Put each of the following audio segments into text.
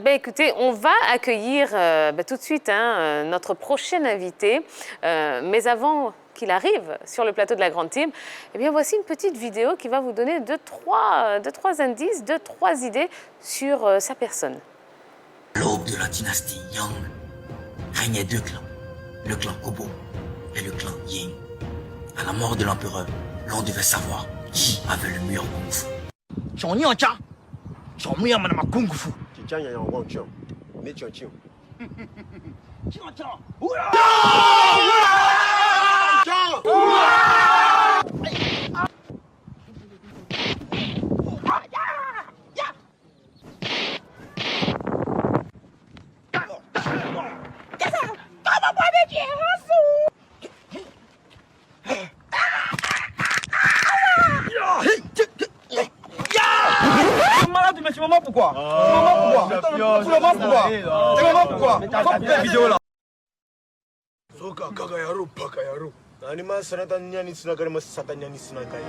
Écoutez, on va accueillir tout de suite notre prochain invité. Mais avant qu'il arrive sur le plateau de la Grande Team, eh bien, voici une petite vidéo qui va vous donner deux, trois indices, deux, trois idées sur sa personne. À l'aube de la dynastie Yang, régnaient deux clans, le clan Kobo et le clan Ying. À la mort de l'empereur, l'on devait savoir qui avait le meilleur kung fu. Malade, mais tu m'as pourquoi? Tu m'as pourquoi? Vidéo là. Soka kaka yaro paka yaro. Nani ma sanata nyani sinakare ma sata nyani sinakare.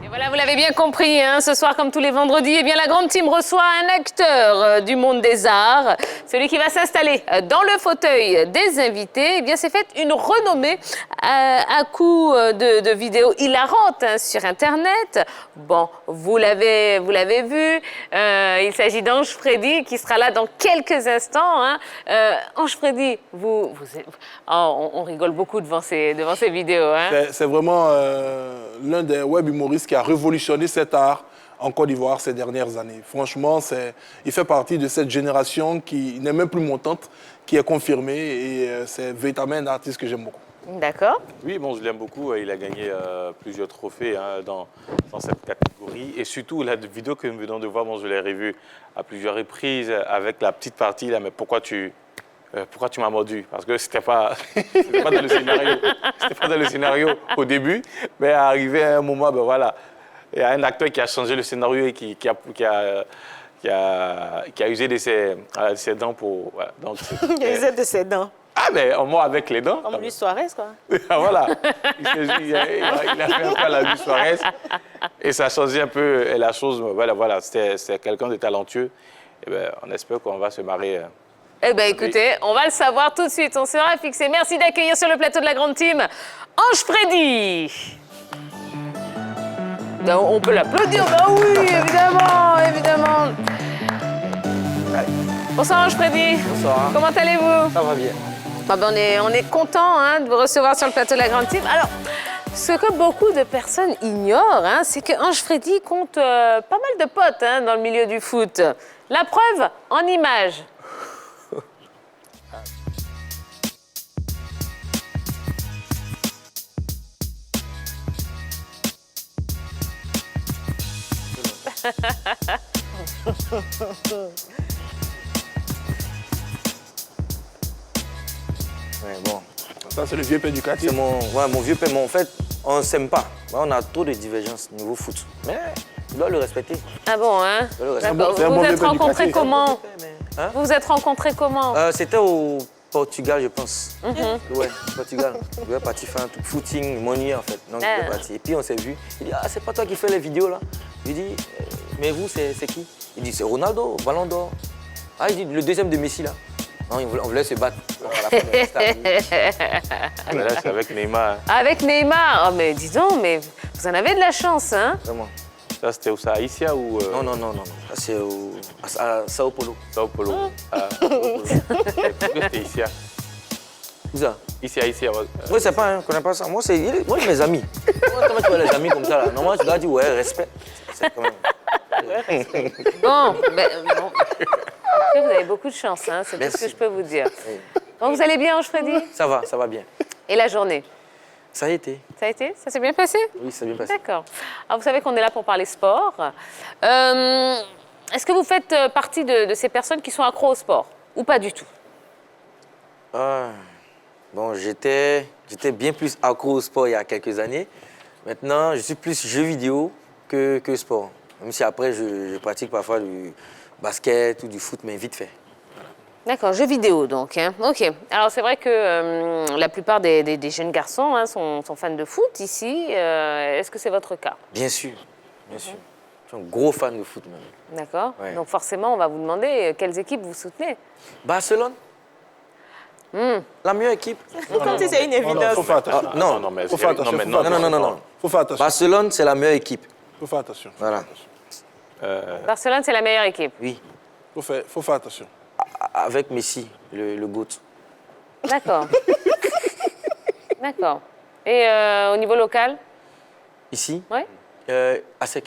Et voilà, vous l'avez bien compris, ce soir, comme tous les vendredis, eh bien, la Grande Team reçoit un acteur du monde des arts. Celui qui va s'installer dans le fauteuil des invités, eh bien, s'est fait une renommée à coup de vidéos hilarantes sur Internet. Bon, vous l'avez vu, il s'agit d'Ange Freddy qui sera là dans quelques instants. Ange Freddy, on rigole beaucoup devant ces vidéos. C'est vraiment l'un des web humoristes qui a révolutionné cet art en Côte d'Ivoire ces dernières années. Franchement, il fait partie de cette génération qui n'est même plus montante, qui est confirmée, et c'est véritablement un artiste que j'aime beaucoup. D'accord. Oui, bon, je l'aime beaucoup. Il a gagné plusieurs trophées dans cette catégorie. Et surtout, la vidéo que nous venons de voir, bon, je l'ai revue à plusieurs reprises avec la petite partie là, mais pourquoi tu m'as mordu? Parce que c'était pas dans le scénario. C'était pas dans le scénario au début, mais arrivé à un moment, ben voilà, il y a un acteur qui a changé le scénario et qui a usé de ses dents pour. Voilà, donc, il a usé de ses dents. Ah, mais on mord avec les dents. Comme Luis Suarez, quoi. Voilà. Il a fait un peu à la Luis Suarez et ça a changé un peu la chose. Voilà, c'est quelqu'un de talentueux. Et ben, on espère qu'on va se marrer. Eh bien, écoutez, on va le savoir tout de suite. On sera fixé. Merci d'accueillir sur le plateau de la Grande Team Ange Freddy. On peut l'applaudir. Ben oui, évidemment. Bonsoir Ange Freddy. Bonsoir. Comment allez-vous? Ça va bien. On est content de vous recevoir sur le plateau de la Grande Team. Alors, ce que beaucoup de personnes ignorent, c'est que Ange Freddy compte pas mal de potes dans le milieu du foot. La preuve en images. Ouais, bon. Ça, c'est le vieux père du quartier. C'est mon vieux père. Mais en fait, on ne s'aime pas. On a trop de divergences niveau foot. Mais je dois le respecter. Ah bon, D'accord. C'est un Vous bon vous êtes vieux père du rencontrés quartier. comment? Hein? Vous vous êtes rencontrés comment? C'était au Portugal, je pense. Ouais, Portugal. Je vais partir faire un truc footing, money en fait. Donc, je vais partir. Et puis on s'est vu. Il dit, ah, c'est pas toi qui fais les vidéos là? Je lui dis, mais vous, c'est qui? Il dit, c'est Ronaldo, Ballon d'Or. Ah, il dit, le deuxième de Messi là. Non, on voulait se battre. Donc, à la fin, on est resté Là, c'est avec Neymar. Avec Neymar. Oh, mais dis donc, mais vous en avez de la chance, Vraiment. Ça, c'était où ça? À Isia ou. Non. Ça, c'est à Sao Paulo. Sao Paulo. C'était Isia. Où ça? Isia. Moi, c'est pas, je connais pas ça. Moi, c'est mes amis. Comment tu vois les amis comme ça là? Normalement, tu dois dire, ouais, respect. C'est quand même. Bon. Vous avez beaucoup de chance, c'est tout ce que je peux vous dire. Bon, vous allez bien, Ange Freddy? Ça va bien. Et la journée? Ça a été. Ça a été? Ça s'est bien passé? Oui, ça s'est bien passé. D'accord. Alors, vous savez qu'on est là pour parler sport. Est-ce que vous faites partie de ces personnes qui sont accros au sport? Ou pas du tout? Bon, j'étais bien plus accro au sport il y a quelques années. Maintenant, je suis plus jeu vidéo que sport. Même si après, je pratique parfois du basket ou du foot, mais vite fait. D'accord, jeux vidéo donc. Ok. Alors c'est vrai que la plupart des jeunes garçons sont fans de foot ici. Est-ce que c'est votre cas? Bien sûr. bien sûr. Je suis un gros fan de foot même. D'accord. Ouais. Donc forcément, on va vous demander quelles équipes vous soutenez. Barcelone, la meilleure équipe. Comme si c'est une Non, non, évidence. faut faire attention. Non, non, mais Faut faire attention, non, mais faut faire attention. non. Faut faire attention. Barcelone, c'est la meilleure équipe. Faut faire attention. Voilà. Barcelone, c'est la meilleure équipe. Oui, Faut faire attention. avec Messi, le GOAT. D'accord. D'accord. Et au niveau local, Ici, oui, à sec.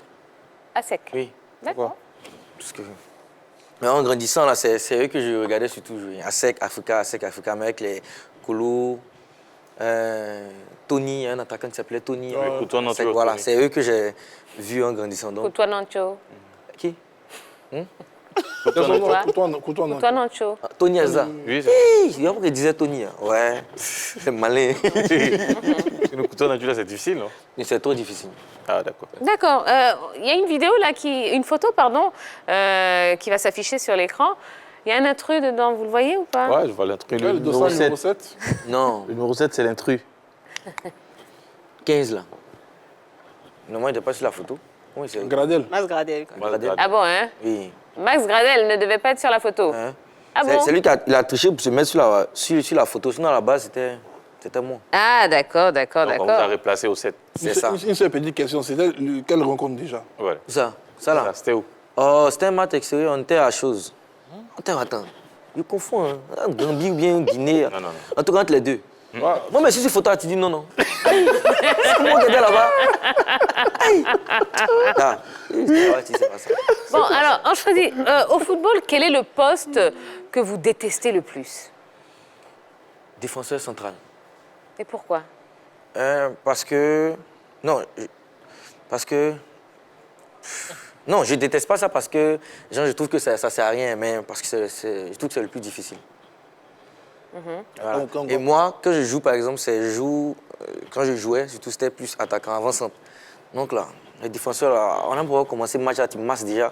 à sec. Oui. D'accord. Parce que... Mais en grandissant, là, c'est eux que je regardais surtout jouer. À sec, Africa, mais avec les Kolo, Tony, un attaquant qui s'appelait Tony. Oui, Coutoua Nancho, Sec, voilà, Tony. c'est eux que j'ai vus en grandissant. Donc, Coutoua Nancho. qui Coutoua. Coutoua, non. Coutoua Nancho. Ah, Tony Elza. Oui, Il y a qui disait Tony. Hein. Ouais, c'est malin. le couteau naturel, c'est difficile, non? Mais c'est trop difficile. Ah, d'accord. D'accord. Il y a une vidéo là, une photo, pardon, qui va s'afficher sur l'écran. Il y a un intrus dedans, vous le voyez ou pas? Ouais, je vois l'intrus. Le Le dossard numéro numéro 7. 7. Non, Le numéro 7, c'est l'intrus. 15 là. Non, moi, il n'était pas sur la photo. Oui, c'est... Gradel. Mas Gradel. Gradel. Ah bon, hein? Oui. Max Gradel ne devait pas être sur la photo. Hein? Ah bon? C'est lui qui a triché pour se mettre sur la photo. Sinon, à la base, c'était moi. Ah, d'accord, d'accord, Donc, on vous d'accord. a replacé au 7. C'est ça. Une seule petite question, c'était quelle rencontre déjà? Voilà. Ça là. C'était où? Oh, c'était un match extérieur, on était à chose. Attends. Je confonds, hein. Gambie ou bien Guinée. Non. En tout cas, entre les deux. Ouais. Moi, mais si c'est photo, tu dis non. C'est moi qui étais là-bas. Aïe. Ah, c'est pas ça. Bon, alors, Ange-Freddy, au football, quel est le poste que vous détestez le plus? Défenseur central. Et pourquoi? Parce que... Non, non, je déteste pas ça parce que genre, je trouve que ça sert à rien, mais parce que je trouve que c'est le plus difficile. Voilà. Donc, Et moi, quand je joue, par exemple, quand je jouais, surtout c'était plus attaquant, avant-centre. Donc là, les défenseurs, là, on a pouvoir commencer le match, là, tu masses déjà,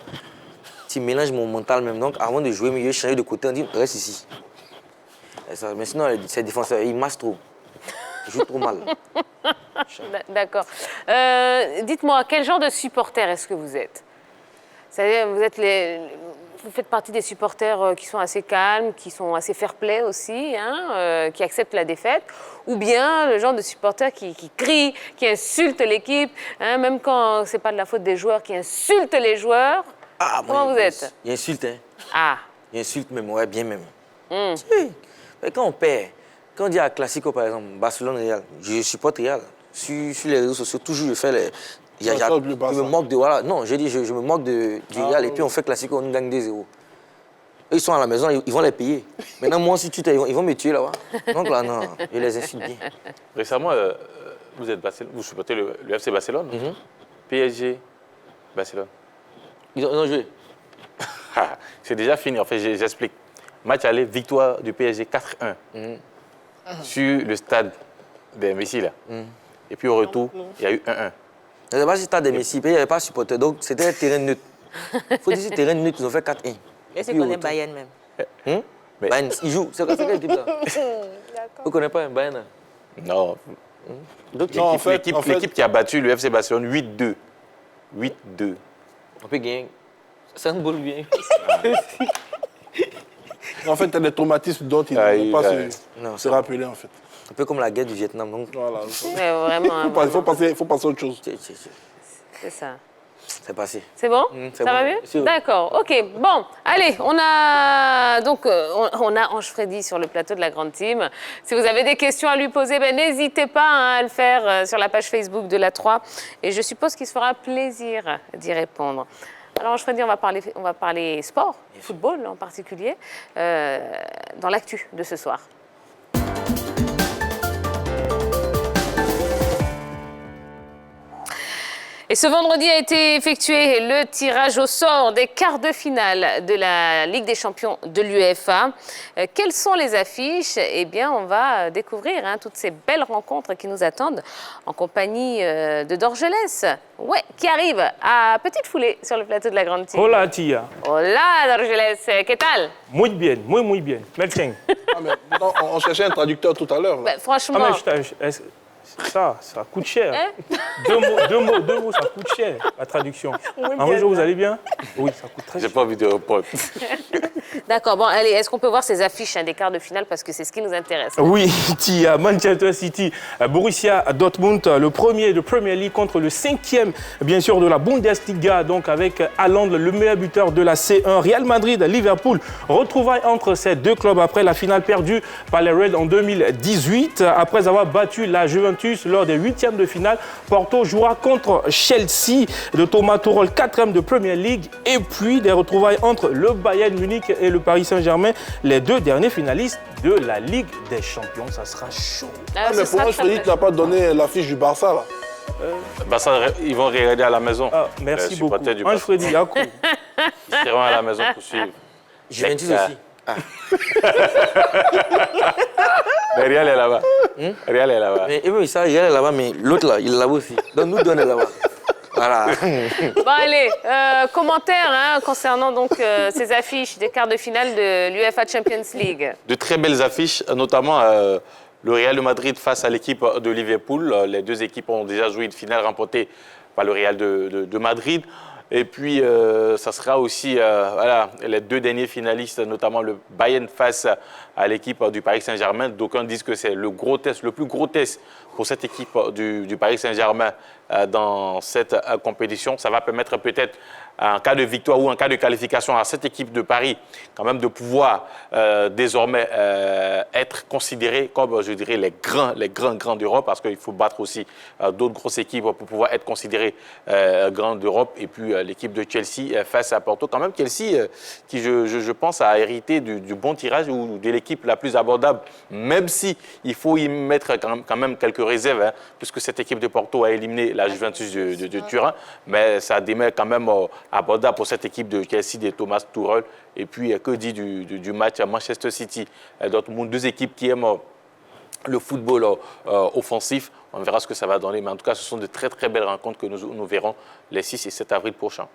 tu mélanges mon mental même. Donc avant de jouer, je change de côté, on dit reste ici. Et ça, mais sinon, ces défenseurs, ils massent trop. Ils jouent trop mal. D'accord. Dites-moi, quel genre de supporter est-ce que vous êtes? C'est-à-dire, vous faites partie des supporters qui sont assez calmes, qui sont assez fair-play aussi, hein, qui acceptent la défaite, ou bien le genre de supporter qui crie, qui insulte l'équipe, hein, même quand c'est pas de la faute des joueurs, qui insulte les joueurs. Ah, Comment vous êtes? Il insulte, hein. Ah. Il insulte même, ouais, bien même. Oui. Mais quand on perd, quand on dit à Classico, par exemple, Barcelone-Real, je supporte Real. Sur les réseaux sociaux, toujours je fais les... Je me moque de... Voilà. Non, je dis, je me moque du Real et puis on fait Classico, on nous gagne 2-0. Eux, ils sont à la maison, ils vont les payer. Maintenant, moi, si ils vont me tuer là-bas. Donc là, non, je les insulte bien. Récemment, vous supportez le FC Barcelone. PSG, Barcelone. Ils ont joué. C'est déjà fini, en fait, j'explique. Match aller, victoire du PSG 4-1 sur le stade de Messi, là. Et puis au retour, il y a eu 1-1. Je ne sais pas si stade de Messi, il n'y avait pas de supporter, donc c'était un terrain neutre. Il faut dire que terrain neutre, ils ont fait 4-1. Et c'est qu'on est Bayern même. Mais- Bayern, ils jouent. C'est quelle équipe là? Vous ne connaissez pas un Bayern là? Non. Donc, Non, en fait- L'équipe qui a battu le FC Barcelone 8-2. 8-2. on peut gagner. C'est un bol bien. En fait, il y a des traumatismes dont ils Ah, ne vont pas Non, se rappeler, en fait. Un peu comme la guerre du Vietnam. Donc, Voilà. Mais vraiment, hein, Il faut passer à autre chose. c'est ça. c'est passé. C'est bon? c'est Ça va bon. mieux? C'est bon. D'accord, ok. Bon, allez, on a Ange-Freddy sur le plateau de la Grande Team. Si vous avez des questions à lui poser, n'hésitez pas hein, à le faire sur la page Facebook de la 3. Et je suppose qu'il se fera plaisir d'y répondre. Alors Ange-Freddy, on va parler sport, football en particulier, dans l'actu de ce soir. Et ce vendredi a été effectué le tirage au sort des quarts de finale de la Ligue des champions de l'UEFA. Quelles sont les affiches? Eh bien, on va découvrir toutes ces belles rencontres qui nous attendent en compagnie de Dorgelès, qui arrive à petite foulée sur le plateau de la Grande Team. Hola, tía. Hola, Dorgelès, ¿qué tal? Muy bien, muy bien. Merci. Ah, mais, non, on cherchait un traducteur tout à l'heure. là. Franchement, Ça coûte cher. Hein? Deux mots, ça coûte cher, la traduction. Bonjour, vous allez bien? Oui, ça coûte très cher. J'ai pas envie de répondre. D'accord, bon, allez, est-ce qu'on peut voir ces affiches des quarts de finale parce que c'est ce qui nous intéresse. Oui, Manchester City, Borussia Dortmund, le premier de Premier League contre le 5e, bien sûr, de la Bundesliga, donc avec Haaland, le meilleur buteur de la C1. Real Madrid, Liverpool, retrouvailles entre ces deux clubs après la finale perdue par les Reds en 2018. Après avoir battu la Juventus lors des 8e de finale, Porto jouera contre Chelsea de Thomas Tuchel, 4e de Premier League. Et puis des retrouvailles entre le Bayern Munich et le Paris Saint-Germain, les deux derniers finalistes de la Ligue des Champions. Ça sera chaud. Mais pour moi, je te dis que tu n'as pas donné l'affiche du Barça, là. Ils vont regarder à la maison. Ah, merci beaucoup. Ange-Freddy, Yakou. Ils seront à la maison pour suivre. Juventus aussi. Mais Real est là-bas. Real est là-bas. Mais oui, ça, Real est là-bas, mais l'autre là, il est là-bas aussi. Donc nous donne là-bas. Voilà. Bon, allez, commentaires concernant donc ces affiches des quarts de finale de l'UEFA Champions League. De très belles affiches, notamment le Real de Madrid face à l'équipe de Liverpool. Les deux équipes ont déjà joué une finale remportée par le Real de Madrid. Et puis, ça sera aussi voilà, les deux derniers finalistes, notamment le Bayern face à l'équipe du Paris Saint-Germain. D'aucuns disent que c'est le gros test, le plus gros test pour cette équipe du Paris Saint-Germain dans cette compétition. Ça va permettre peut-être, en cas de victoire ou en cas de qualification à cette équipe de Paris, quand même de pouvoir désormais être considéré comme, je dirais, les grands d'Europe, parce qu'il faut battre aussi d'autres grosses équipes pour pouvoir être considéré grands d'Europe. Et puis l'équipe de Chelsea face à Porto. Quand même, Chelsea, qui je pense a hérité du bon tirage ou de l'équipe la plus abordable, même si il faut y mettre quand même quelques réserves, puisque cette équipe de Porto a éliminé la Juventus de Turin, mais ça demeure quand même abordable pour cette équipe de Chelsea de Thomas Tuchel. Et puis, que dit du match à Manchester City, Dortmund, deux équipes qui aiment le football offensif. On verra ce que ça va donner, mais en tout cas, ce sont de très belles rencontres que nous verrons les 6 et 7 avril prochains.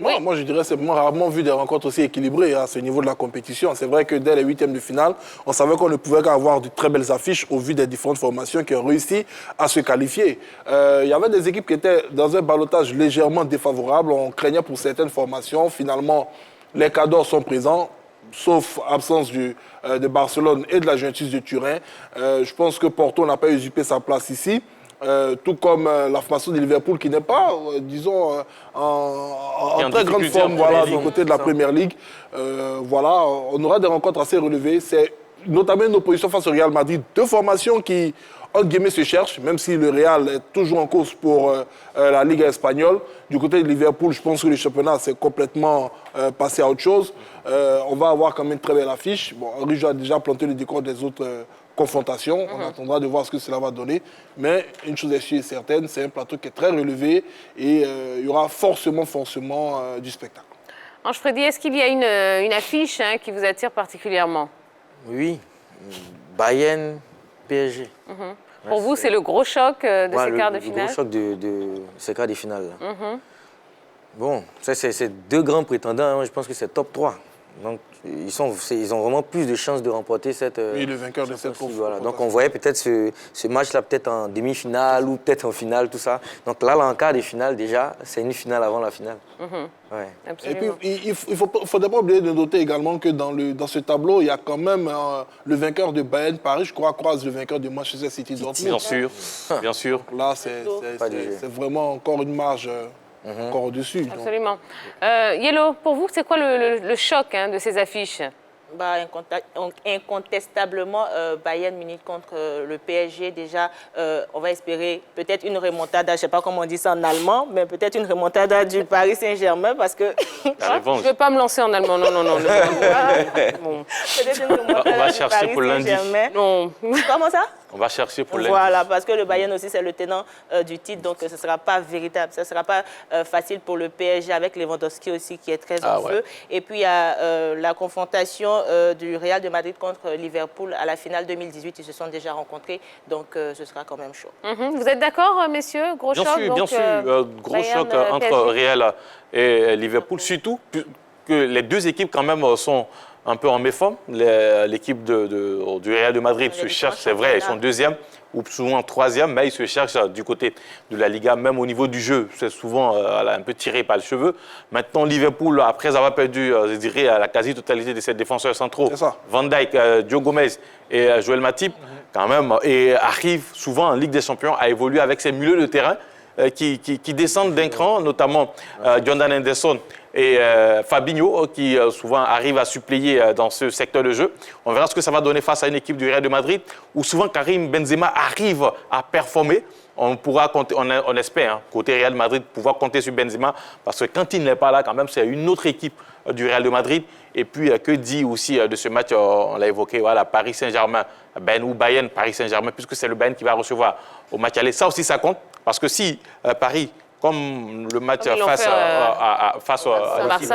Moi, je dirais que c'est rarement vu des rencontres aussi équilibrées à ce niveau de la compétition. C'est vrai que dès les 8e de finale, on savait qu'on ne pouvait qu'avoir de très belles affiches au vu des différentes formations qui ont réussi à se qualifier. Il y avait des équipes qui étaient dans un ballottage légèrement défavorable. On craignait pour certaines formations. Finalement, les cadors sont présents, sauf absence de Barcelone et de la Juventus de Turin. Je pense que Porto n'a pas usurpé sa place ici. Tout comme la formation de Liverpool qui n'est pas, disons, en très grande forme du côté de la Première Ligue. Voilà, on aura des rencontres assez relevées. C'est notamment une opposition face au Real Madrid. Deux formations qui, entre guillemets, se cherchent, même si le Real est toujours en course pour la Ligue espagnole. Du côté de Liverpool, je pense que le championnat s'est complètement passé à autre chose. On va avoir quand même une très belle affiche. Bon, Henry a déjà planté le décor des autres confrontation. On attendra de voir ce que cela va donner. Mais une chose est sûre et certaine, c'est un plateau qui est très relevé et il y aura forcément du spectacle. Ange-Freddy, est-ce qu'il y a une affiche qui vous attire particulièrement? Oui, Bayern, PSG. Pour vous, c'est le gros choc de ces quarts de finale? Le gros choc de ces quarts de finale. Bon, c'est deux grands prétendants. Je pense que c'est top 3. Donc, ils ont vraiment plus de chances de remporter cette... Oui, le vainqueur de cette course. Voilà. Donc, on voyait peut-être ce match-là peut-être en demi-finale ou peut-être en finale, tout ça. Donc là, en quart de finale, déjà, c'est une finale avant la finale. Ouais. Et puis, il ne faudrait pas oublier de noter également que dans ce tableau, il y a quand même le vainqueur de Bayern Paris, je crois, croise le vainqueur de Manchester City Dortmund. Bien sûr, bien sûr. Là, c'est vraiment encore une marge... encore au-dessus. Absolument. Yellow, pour vous, c'est quoi le choc de ces affiches? Incontestablement, Bayern Munich contre le PSG. Déjà, on va espérer peut-être une remontada, je ne sais pas comment on dit ça en allemand, mais peut-être une remontada du Paris Saint-Germain parce que... je ne vais pas me lancer en allemand, non. Bon. Peut-être une remontada on va chercher pour lundi. Non. Comment ça? On va chercher pour lundi. Voilà, parce que le Bayern aussi, c'est le tenant du titre, donc ce ne sera pas véritable. Ce ne sera pas facile pour le PSG avec Lewandowski aussi qui est très en feu. Et puis, il y a la confrontation du Real de Madrid contre Liverpool à la finale 2018. Ils se sont déjà rencontrés, donc ce sera quand même chaud. Vous êtes d'accord, messieurs? Gros choc? Bien sûr. Gros choc entre Real et Liverpool, surtout que les deux équipes quand même sont un peu en méforme. L'équipe du Real de Madrid se cherche, c'est vrai, ils sont deuxième ou souvent troisième, mais ils se cherchent du côté de la Liga, même au niveau du jeu. C'est souvent un peu tiré par le cheveu. Maintenant, Liverpool, après avoir perdu, je dirais, la quasi-totalité de ses défenseurs centraux, Van Dijk, Joe Gomez et Joel Matip, quand même, et arrive souvent en Ligue des Champions à évoluer avec ses milieux de terrain qui descendent d'un cran, notamment Jordan Henderson et Fabinho, qui souvent arrivent à suppléer dans ce secteur de jeu. On verra ce que ça va donner face à une équipe du Real de Madrid, où souvent Karim Benzema arrive à performer. On pourra compter, on espère, hein, côté Real de Madrid, pouvoir compter sur Benzema, parce que quand il n'est pas là, quand même, c'est une autre équipe du Real de Madrid. Et puis, que dit aussi de ce match, on l'a évoqué, voilà, Paris Saint-Germain, ou Bayern, Paris Saint-Germain, puisque c'est le Bayern qui va recevoir au match aller. Ça aussi, ça compte, parce que si Paris, comme le match face à l'équipe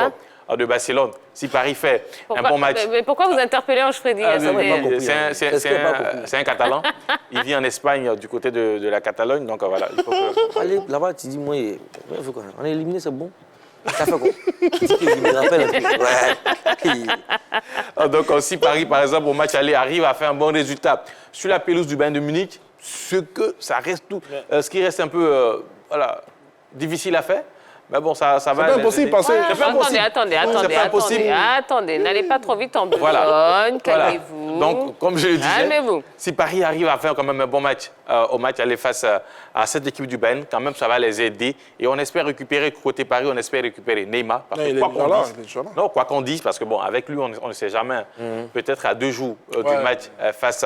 de Barcelone, si Paris fait un bon match... Mais pourquoi vous interpellez Ange Freddy? C'est un Catalan. Il vit en Espagne, du côté de la Catalogne. Donc voilà, il faut que... Allez, là-bas, tu dis, moi, on est éliminé, c'est bon. Ça fait quoi? Il me rappelle un peu. Ouais. Donc si Paris, par exemple, au match aller, arrive à faire un bon résultat sur la pelouse du Bayern de Munich, ce qui reste un peu difficile à faire. Mais bon, ça va... C'est pas impossible, parce que... Attendez, n'allez pas trop vite en besogne, calmez-vous. Donc, comme je le disais, si Paris arrive à faire quand même un bon match au match aller face à cette équipe du Bayern, quand même, ça va les aider. Et on espère récupérer, côté Paris, on espère récupérer Neymar. Parce que quoi qu'on dise, parce que bon, avec lui, on ne sait jamais. Peut-être à 2 jours du match face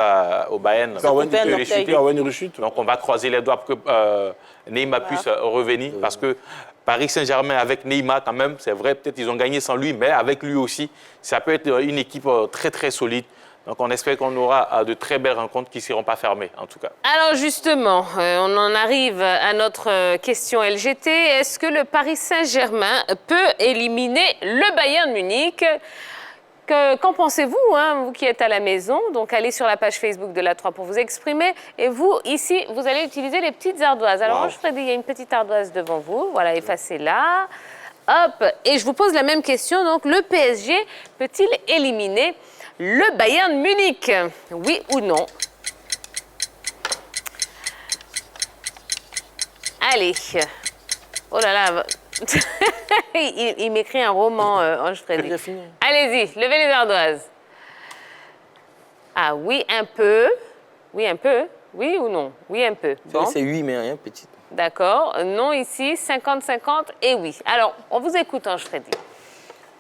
au Bayern, il rechute. Donc, on va croiser les doigts pour que Neymar puisse revenir, parce que Paris Saint-Germain avec Neymar, quand même, c'est vrai, peut-être ils ont gagné sans lui, mais avec lui aussi, ça peut être une équipe très, très solide. Donc, on espère qu'on aura de très belles rencontres qui ne seront pas fermées, en tout cas. Alors, justement, on en arrive à notre question LGT. Est-ce que le Paris Saint-Germain peut éliminer le Bayern Munich? Qu'en pensez-vous, hein, vous qui êtes à la maison? Donc, allez sur la page Facebook de l'A3 pour vous exprimer. Et vous, ici, vous allez utiliser les petites ardoises. Alors, Ange Freddy, il y a une petite ardoise devant vous. Voilà, effacez-la. Hop. Et je vous pose la même question. Donc, le PSG peut-il éliminer le Bayern Munich? Oui ou non? Allez. Oh là là. il m'écrit un roman, Ange Freddy. Allez-y, levez les ardoises. Ah oui, un peu. Oui, un peu. Oui ou non? Oui, un peu. Bon. C'est oui, mais rien, petite. D'accord. Non ici, 50-50 et oui. Alors, on vous écoute, Ange Freddy.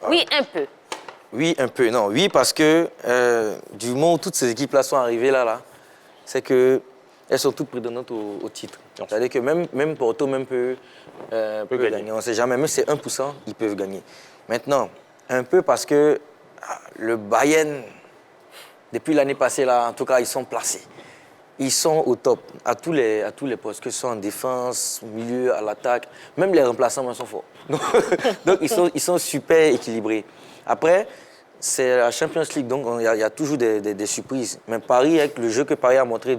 Oui, un peu. Oui, un peu. Non, oui, parce que du moment où toutes ces équipes-là sont arrivées là, c'est qu'elles sont toutes prétendantes au titre. C'est-à-dire que même Porto peut gagner. On ne sait jamais, même si c'est 1%, ils peuvent gagner. Maintenant, un peu parce que le Bayern, depuis l'année passée, là, en tout cas, ils sont placés. Ils sont au top à tous les postes, que ce soit en défense, au milieu, à l'attaque. Même les remplaçants sont forts. Donc ils sont super équilibrés. Après, c'est la Champions League, donc il y a toujours des surprises. Mais Paris, avec le jeu que Paris a montré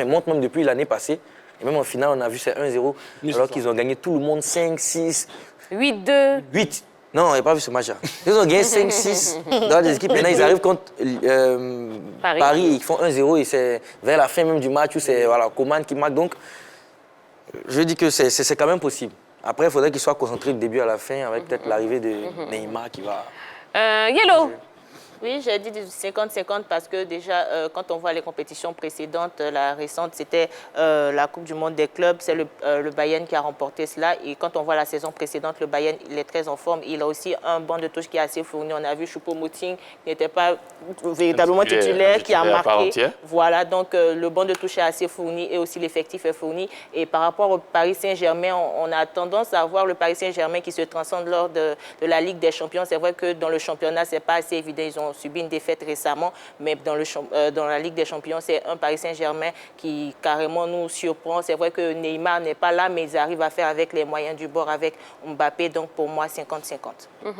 montre même depuis l'année passée, et même en finale, on a vu c'est 1-0, alors qu'ils ont gagné tout le monde 5, 6... 8-2. 8. Non, on n'a pas vu ce match-là. Ils ont gagné 5-6 dans des équipes. Maintenant, ils arrivent contre Paris, ils font 1-0 et c'est vers la fin même du match où c'est Coman qui marque. Donc, je dis que c'est quand même possible. Après, il faudrait qu'ils soient concentrés du début à la fin avec peut-être l'arrivée de Neymar qui va... Yellow. Oui, j'ai dit 50-50 parce que déjà, quand on voit les compétitions précédentes, la récente, c'était la Coupe du Monde des clubs. C'est le Bayern qui a remporté cela. Et quand on voit la saison précédente, le Bayern, il est très en forme. Il a aussi un banc de touche qui est assez fourni. On a vu Choupo-Moting qui n'était pas véritablement titulaire, qui a marqué. Voilà, donc le banc de touche est assez fourni et aussi l'effectif est fourni. Et par rapport au Paris Saint-Germain, on a tendance à voir le Paris Saint-Germain qui se transcende lors de la Ligue des Champions. C'est vrai que dans le championnat, ce n'est pas assez évident. Ils ont subi une défaite récemment, mais dans la Ligue des Champions, c'est un Paris Saint-Germain qui carrément nous surprend. C'est vrai que Neymar n'est pas là, mais ils arrivent à faire avec les moyens du bord, avec Mbappé. Donc pour moi, 50-50.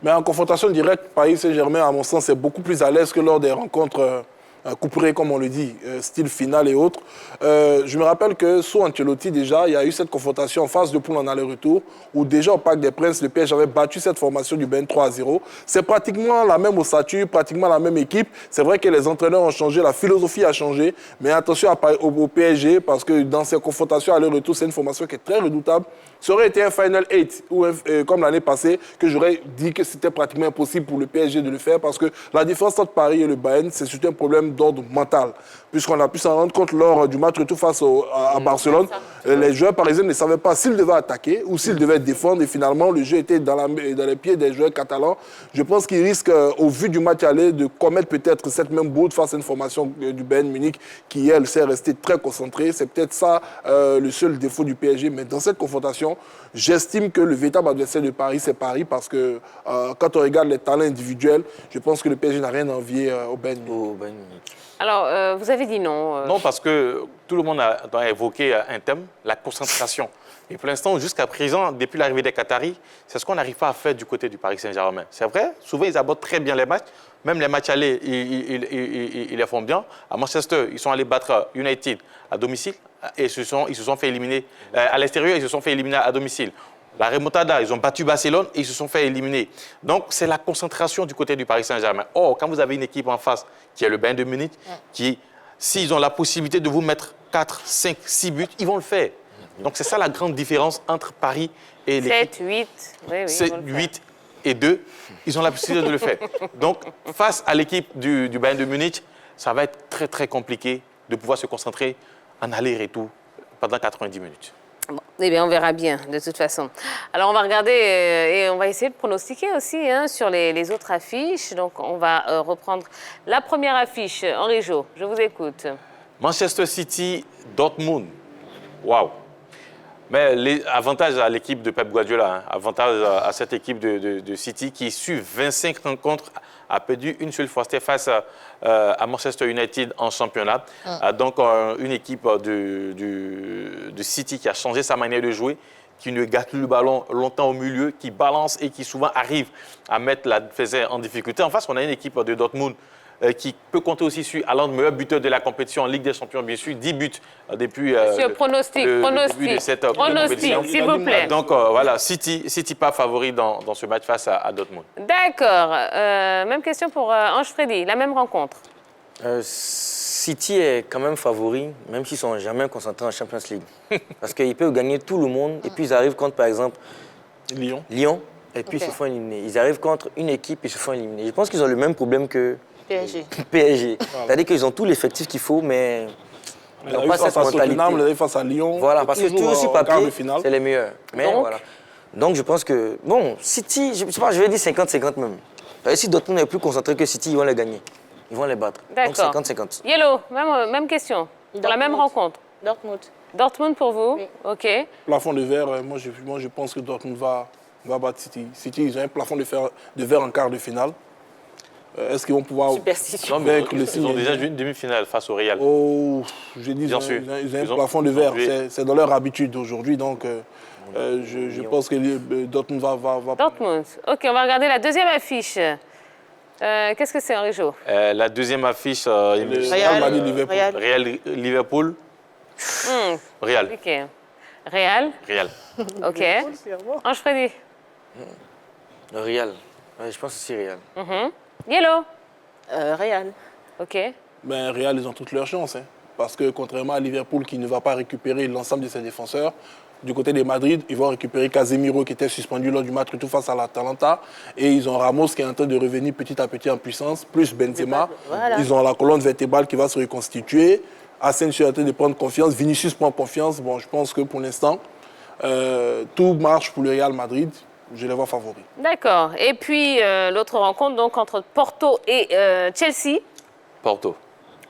Mais en confrontation directe, Paris Saint-Germain, à mon sens, est beaucoup plus à l'aise que lors des rencontres couperé, comme on le dit, style final et autres. Je me rappelle que sous Ancelotti, déjà, il y a eu cette confrontation en phase de poule en aller-retour, où déjà au Parc des Princes, le PSG avait battu cette formation du Ben 3-0. C'est pratiquement la même ossature, pratiquement la même équipe. C'est vrai que les entraîneurs ont changé, la philosophie a changé, mais attention au PSG, parce que dans ces confrontations aller-retour, c'est une formation qui est très redoutable. Ça aurait été un Final 8, ou comme l'année passée, que j'aurais dit que c'était pratiquement impossible pour le PSG de le faire, parce que la différence entre Paris et le Bayern, c'est surtout un problème d'ordre mental. Puisqu'on a pu s'en rendre compte lors du match retour face à Barcelone, les joueurs parisiens ne savaient pas s'ils devaient attaquer ou s'ils devaient défendre, et finalement le jeu était dans les pieds des joueurs catalans. Je pense qu'ils risquent, au vu du match aller, de commettre peut-être cette même bourde face à une formation du Bayern Munich qui, elle, s'est restée très concentrée. C'est peut-être ça le seul défaut du PSG, mais dans cette confrontation, j'estime que le véritable adversaire de Paris, c'est Paris, parce que quand on regarde les talents individuels, je pense que le PSG n'a rien à envier au Bayern Munich. Alors, vous avez dit non. Non, parce que tout le monde a évoqué un thème, la concentration. Et pour l'instant, jusqu'à présent, depuis l'arrivée des Qataris, c'est ce qu'on n'arrive pas à faire du côté du Paris Saint-Germain. C'est vrai, souvent ils abordent très bien les matchs. Même les matchs allés, ils les font bien. À Manchester, ils sont allés battre United à domicile et ils se sont fait éliminer. À l'extérieur, ils se sont fait éliminer à domicile. La remontada, ils ont battu Barcelone et ils se sont fait éliminer. Donc, c'est la concentration du côté du Paris Saint-Germain. Or, quand vous avez une équipe en face qui est le Bayern de Munich, qui, s'ils ont la possibilité de vous mettre 4, 5, 6 buts, ils vont le faire. Donc, c'est ça la grande différence entre Paris et l'équipe. 7, 8. Oui, 7, 8 et 2, ils ont la possibilité de le faire. Donc, face à l'équipe du Bayern de Munich, ça va être très, très compliqué de pouvoir se concentrer en aller-retour pendant 90 minutes. Bon, eh bien, on verra bien, de toute façon. Alors, on va regarder et on va essayer de pronostiquer aussi sur les autres affiches. Donc, on va reprendre la première affiche. Henri Jo, je vous écoute. Manchester City, Dortmund. Waouh! Mais avantage à l'équipe de Pep Guardiola, avantage à cette équipe de City qui, sur 25 rencontres, a perdu une seule fois. C'était face à Manchester United en championnat. Donc, une équipe de City qui a changé sa manière de jouer, qui ne garde plus le ballon longtemps au milieu, qui balance et qui souvent arrive à mettre l'adversaire en difficulté. En face, on a une équipe de Dortmund qui peut compter aussi sur Haaland, meilleur buteur de la compétition en Ligue des Champions, bien sûr, 10 buts depuis pronostic, début de cette compétition. S'il vous plaît. Donc voilà, City pas favori dans ce match face à Dortmund. D'accord. Même question pour Ange Freddy, la même rencontre. City est quand même favori, même s'ils ne sont jamais concentrés en Champions League. Parce qu'ils peuvent gagner tout le monde, et puis ils arrivent contre, par exemple, Lyon, et puis ils se font éliminer. Ils arrivent contre une équipe et se font éliminer. Je pense qu'ils ont le même problème que PSG. Voilà. C'est-à-dire qu'ils ont tout l'effectif qu'il faut, mais ils n'ont pas cette mentalité. Ils ont face à Lyon. Voilà, parce que toujours sur papier, c'est les meilleurs. Mais donc, voilà. Donc je pense que, bon, City, je vais dire 50-50 même. Si Dortmund est plus concentré que City, ils vont les gagner. Ils vont les battre. Donc 50-50. Yellow, même question. Pour la même rencontre. Dortmund pour vous? Oui. OK. Plafond de verre, moi je pense que Dortmund va battre City. City, ils ont un plafond de verre en quart de finale. Est-ce qu'ils vont pouvoir... Superstition. Non, mais ils ont déjà joué une demi-finale face au Real. Oh, je dis, ils ont un plafond de verre. C'est dans leur habitude aujourd'hui, donc je pense que Dortmund va... Dortmund. OK, on va regarder la deuxième affiche. Qu'est-ce que c'est, Henri Jo? La deuxième affiche, Real Liverpool. Real. OK. Real. OK. Ange Freddy. Real. Je pense que c'est Real. Yellow. Real. OK. Ben, Real, ils ont toutes leurs chances. Parce que contrairement à Liverpool qui ne va pas récupérer l'ensemble de ses défenseurs, du côté de Madrid, ils vont récupérer Casemiro qui était suspendu lors du match retour face à l'Atalanta. Et ils ont Ramos qui est en train de revenir petit à petit en puissance, plus Benzema. Voilà. Ils ont la colonne vertébrale qui va se reconstituer. Asensio est en train de prendre confiance. Vinicius prend confiance. Bon, je pense que pour l'instant, tout marche pour le Real Madrid. Je les vois favoris. D'accord. Et puis, l'autre rencontre, donc, entre Porto et Chelsea. Porto.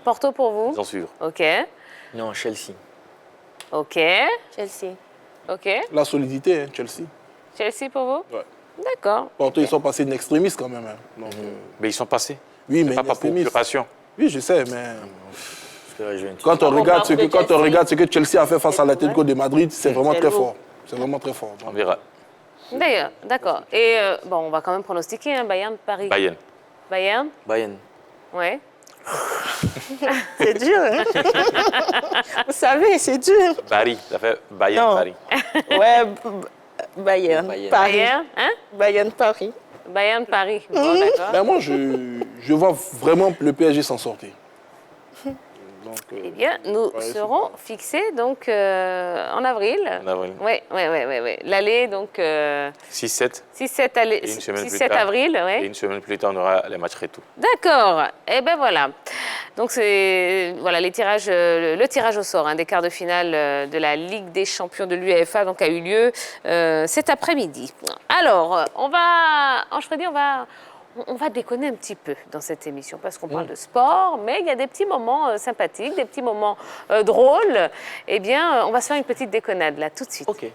Porto pour vous? Bien sûr. OK. Non, Chelsea. OK. Chelsea. OK. La solidité, Chelsea. Chelsea pour vous? Ouais. D'accord. Porto, ils sont passés d'extrémistes quand même. Donc, Mais ils sont passés. oui, mais Pas pour occupation. Oui, je sais, mais... Quand on regarde ce que Chelsea a fait face à l'Atlético de Madrid, c'est vraiment très fort. C'est vraiment très fort. On verra. D'ailleurs, d'accord. Et bon, on va quand même pronostiquer, Bayern-Paris. Bayern. Bayern? Bayern. Ouais. C'est dur, hein? Vous savez, c'est dur. Paris, ça fait Bayern, Non. Paris. Ouais, Bayern, Paris. Bayern, hein? Bayern, Paris. Bayern, Paris. Bon, d'accord. Ben moi, je vois vraiment le PSG s'en sortir. Donc, Eh bien, nous ouais, c'est serons pas- fixés donc en avril. En avril. Oui. L'aller, donc 6-7. 6-7 allée- Et une semaine plus 6-7 tard. avril, Et ouais. une semaine plus tard, on aura les matchs retour. D'accord. Eh ben voilà. Donc c'est voilà le tirage au sort des quarts de finale de la Ligue des Champions de l'UEFA donc a eu lieu cet après-midi. Alors Freddy, on va déconner un petit peu dans cette émission parce qu'on parle de sport, mais il y a des petits moments sympathiques, des petits moments drôles. Eh bien, on va se faire une petite déconnade là tout de suite. Ok.